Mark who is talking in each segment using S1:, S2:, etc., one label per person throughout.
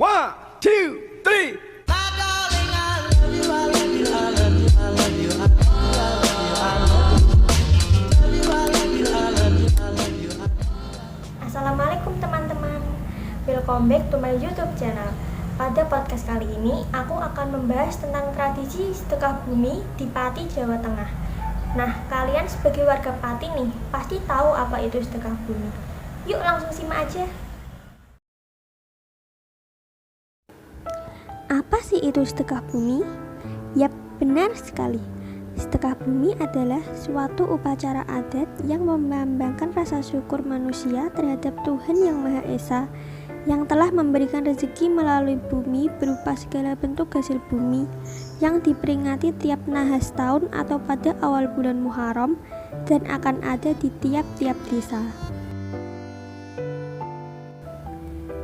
S1: One, two, three.
S2: Assalamualaikum teman-teman, welcome back to my YouTube channel. Pada podcast kali ini, aku akan membahas tentang tradisi sedekah bumi di Pati, Jawa Tengah. Nah, kalian sebagai warga Pati nih, pasti tahu apa itu sedekah bumi. Yuk langsung simak aja. Apa sih itu sedekah bumi? Yap, benar sekali. Sedekah bumi adalah suatu upacara adat yang melambangkan rasa syukur manusia terhadap Tuhan Yang Maha Esa yang telah memberikan rezeki melalui bumi berupa segala bentuk hasil bumi yang diperingati tiap nahas tahun atau pada awal bulan Muharram dan akan ada di tiap-tiap desa.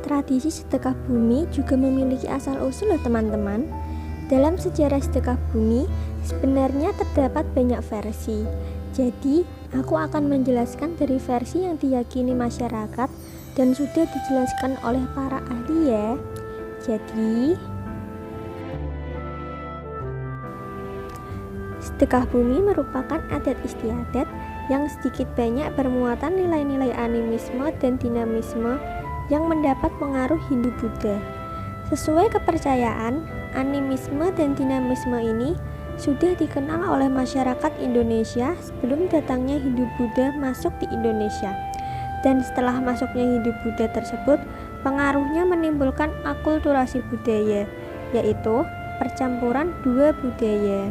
S2: Tradisi sedekah bumi juga memiliki asal-usul loh teman-teman. Dalam sejarah sedekah bumi, sebenarnya terdapat banyak versi. Jadi, aku akan menjelaskan dari versi yang diyakini masyarakat dan sudah dijelaskan oleh para ahli ya. Jadi, sedekah bumi merupakan adat istiadat yang sedikit banyak bermuatan nilai-nilai animisme dan dinamisme yang mendapat pengaruh Hindu-Buddha. Sesuai kepercayaan, animisme dan dinamisme ini sudah dikenal oleh masyarakat Indonesia sebelum datangnya Hindu-Buddha masuk di Indonesia. Dan setelah masuknya Hindu-Buddha tersebut, pengaruhnya menimbulkan akulturasi budaya, yaitu percampuran dua budaya.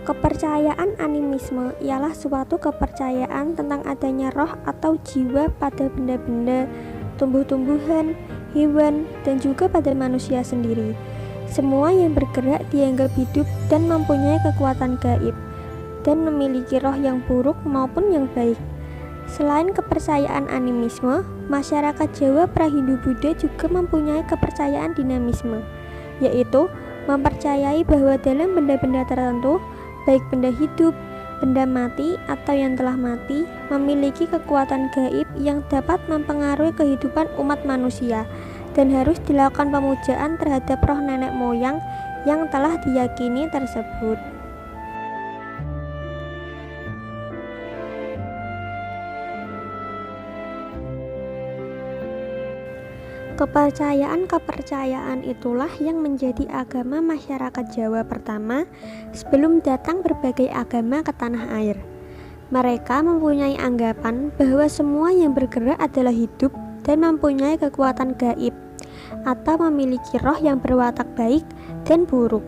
S2: Kepercayaan animisme ialah suatu kepercayaan tentang adanya roh atau jiwa pada benda-benda, tumbuh-tumbuhan, hewan, dan juga pada manusia sendiri. Semua yang bergerak dianggap hidup dan mempunyai kekuatan gaib, dan memiliki roh yang buruk maupun yang baik. Selain kepercayaan animisme, masyarakat Jawa pra-Hindu-Buddha juga mempunyai kepercayaan dinamisme, yaitu mempercayai bahwa dalam benda-benda tertentu, baik benda hidup, benda mati, atau yang telah mati, memiliki kekuatan gaib yang dapat mempengaruhi kehidupan umat manusia dan harus dilakukan pemujaan terhadap roh nenek moyang yang telah diyakini tersebut. Kepercayaan itulah yang menjadi agama masyarakat Jawa pertama sebelum datang berbagai agama ke tanah air. Mereka mempunyai anggapan bahwa semua yang bergerak adalah hidup dan mempunyai kekuatan gaib atau memiliki roh yang berwatak baik dan buruk.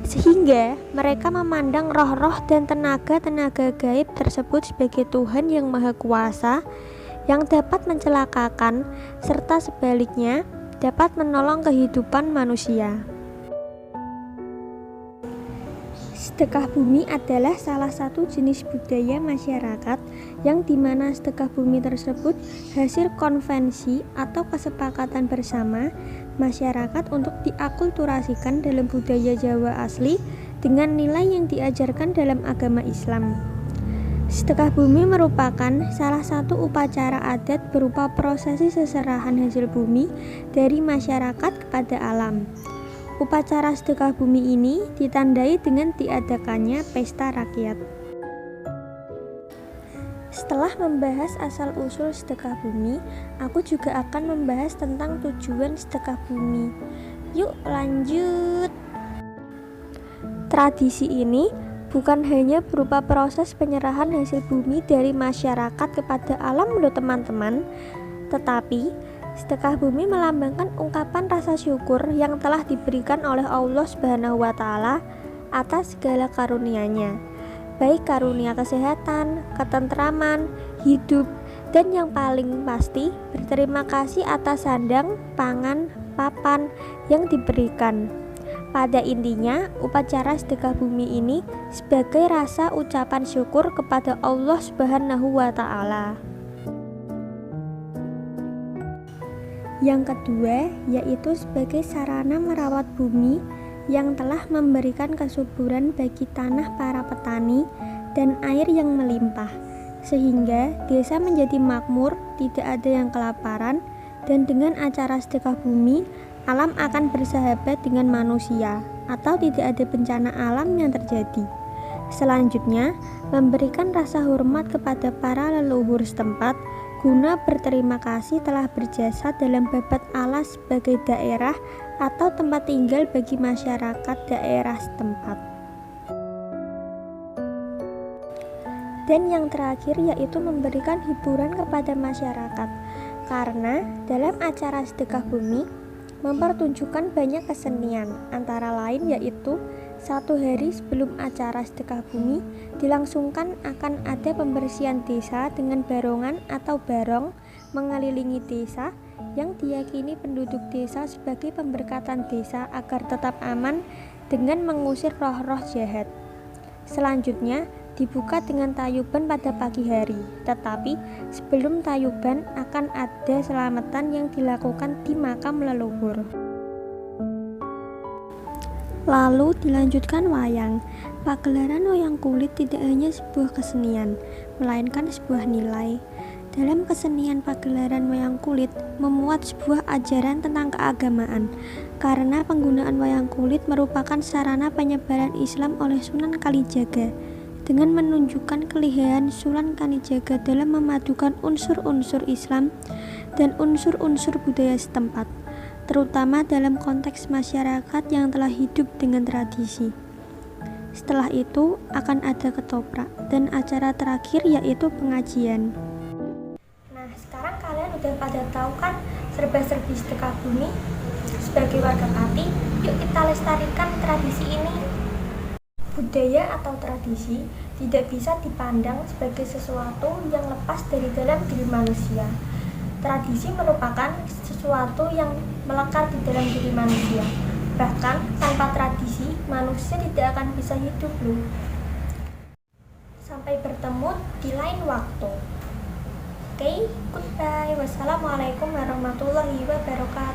S2: Sehingga mereka memandang roh-roh dan tenaga-tenaga gaib tersebut sebagai Tuhan yang Maha Kuasa yang dapat mencelakakan serta sebaliknya dapat menolong kehidupan manusia. Sedekah bumi adalah salah satu jenis budaya masyarakat yang dimana sedekah bumi tersebut hasil konvensi atau kesepakatan bersama masyarakat untuk diakulturasikan dalam budaya Jawa asli dengan nilai yang diajarkan dalam agama Islam. Sedekah bumi merupakan salah satu upacara adat berupa prosesi seserahan hasil bumi dari masyarakat kepada alam. Upacara sedekah bumi ini ditandai dengan diadakannya pesta rakyat. Setelah membahas asal-usul sedekah bumi, aku juga akan membahas tentang tujuan sedekah bumi. Yuk lanjut. Tradisi ini bukan hanya berupa proses penyerahan hasil bumi dari masyarakat kepada alam loh teman-teman, tetapi sedekah bumi melambangkan ungkapan rasa syukur yang telah diberikan oleh Allah Subhanahu wa Ta'ala atas segala karunia-Nya, baik karunia kesehatan, ketentraman, hidup, dan yang paling pasti berterima kasih atas sandang, pangan, papan yang diberikan. Pada intinya, upacara sedekah bumi ini sebagai rasa ucapan syukur kepada Allah Subhanahu wa Ta'ala. Yang kedua, yaitu sebagai sarana merawat bumi yang telah memberikan kesuburan bagi tanah para petani dan air yang melimpah, sehingga desa menjadi makmur, tidak ada yang kelaparan, Dan dengan acara sedekah bumi, alam akan bersahabat dengan manusia atau tidak ada bencana alam yang terjadi. Selanjutnya, memberikan rasa hormat kepada para leluhur setempat guna berterima kasih telah berjasa dalam babat Allah sebagai daerah atau tempat tinggal bagi masyarakat daerah setempat. Dan yang terakhir yaitu memberikan hiburan kepada masyarakat, karena dalam acara sedekah bumi mempertunjukkan banyak kesenian, antara lain yaitu 1 hari sebelum acara sedekah bumi dilangsungkan akan ada pembersihan desa dengan barongan atau barong mengelilingi desa yang diyakini penduduk desa sebagai pemberkatan desa agar tetap aman dengan mengusir roh-roh jahat. Selanjutnya dibuka dengan tayuban pada pagi hari, tetapi sebelum tayuban akan ada selamatan yang dilakukan di makam leluhur. Lalu dilanjutkan wayang. Pagelaran wayang kulit tidak hanya sebuah kesenian, melainkan sebuah nilai. Dalam kesenian pagelaran wayang kulit memuat sebuah ajaran tentang keagamaan, karena penggunaan wayang kulit merupakan sarana penyebaran Islam oleh Sunan Kalijaga dengan menunjukkan kelihayan Sunan Kalijaga dalam memadukan unsur-unsur Islam dan unsur-unsur budaya setempat, terutama dalam konteks masyarakat yang telah hidup dengan tradisi. Setelah itu akan ada ketoprak dan acara terakhir yaitu pengajian. Nah, sekarang kalian udah pada tahu kan serba-serbi sedekah bumi? Sebagai warga Pati, yuk kita lestarikan tradisi ini. Budaya atau tradisi tidak bisa dipandang sebagai sesuatu yang lepas dari dalam diri manusia. Tradisi merupakan sesuatu yang melekat di dalam diri manusia. Bahkan tanpa tradisi, manusia tidak akan bisa hidup loh. Sampai bertemu di lain waktu. Oke, goodbye. Wassalamualaikum warahmatullahi wabarakatuh.